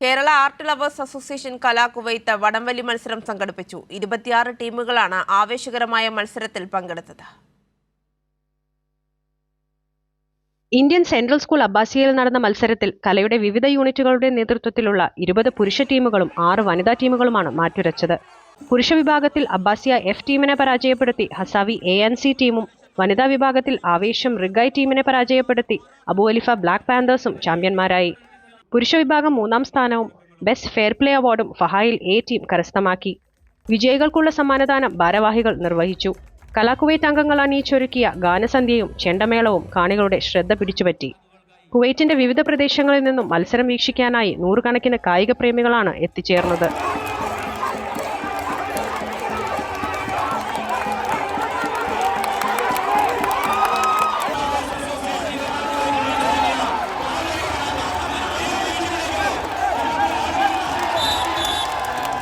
Kerala art lovers association Kala Kuwait വടംവലി മത്സരം സംഘടിപ്പിച്ചു. 26 ടീമുകളാണ് ആവേശകരമായ മത്സരത്തിൽ പങ്കെടുത്തത്. ഇന്ത്യൻ സെൻട്രൽ സ്കൂൾ അബ്ബാസിയയിൽ നടന്ന മത്സരത്തിൽ കലയുടെ വിവിധ യൂണിറ്റുകളുടെ നേതൃത്വത്തിലുള്ള 20 പുരുഷ ടീമുകളും 6 വനിതാ ടീമുകളുമാണ് മാറ്റുരച്ചത്. പുരുഷ വിഭാഗത്തിൽ അബ്ബാസിയ എഫ് ടീമിനെ പരാജയപ്പെടുത്തി ഹസാവി ANC ടീമും, വനിതാ വിഭാഗത്തിൽ ആവേശം റിഗായ് ടീമിനെ പരാജയപ്പെടുത്തി അബു അലിഫ ബ്ലാക്ക് പാന്തേഴ്സും ചാമ്പ്യന്മാരായി. പുരുഷ വിഭാഗം 3ാം സ്ഥാനവും ബെസ്റ്റ് ഫെയർ പ്ലേ അവാർഡും ഫഹായിൽ A ടീം കരസ്ഥമാക്കി. വിജയികൾക്കുള്ള സമ്മാനദാനം ഭാരവാഹികൾ നിർവഹിച്ചു. കലാകുവൈറ്റ് അംഗങ്ങൾ അണിയിച്ചൊരുക്കിയ ഗാനസന്ധ്യയും ചെണ്ടമേളവും കാണികളുടെ ശ്രദ്ധ പിടിച്ചുപറ്റി. കുവൈറ്റിന്റെ വിവിധ പ്രദേശങ്ങളിൽ നിന്നും മത്സരം വീക്ഷിക്കാനായി നൂറുകണക്കിന് കായിക പ്രേമികളാണ് എത്തിച്ചേർന്നത്.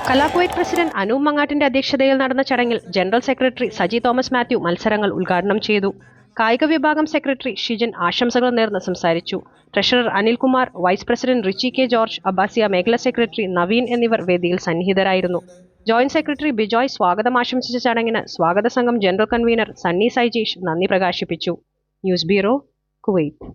കലാകുവൈറ്റ് പ്രസിഡന്റ് അനൂപ് മങ്ങാട്ടിന്റെ അധ്യക്ഷതയിൽ നടന്ന ചടങ്ങിൽ general secretary Saji Thomas Mathew മത്സരങ്ങൾ ഉദ്ഘാടനം ചെയ്തു. കായിക വിഭാഗം സെക്രട്ടറി ഷിജൻ ആശംസകൾ നേർന്ന് സംസാരിച്ചു. Treasurer Anilkumar, vice president Richie K George, Abbasiya മേഖലാ സെക്രട്ടറി നവീൻ എന്നിവർ വേദിയിൽ സന്നിഹിതരായിരുന്നു. ജോയിന്റ് സെക്രട്ടറി ബിജോയ് സ്വാഗതം ആശംസിച്ച ചടങ്ങിന് സ്വാഗത സംഘം ജനറൽ കൺവീനർ സണ്ണി സൈജേഷ് നന്ദി പ്രകാശിപ്പിച്ചു. News bureau, Kuwait.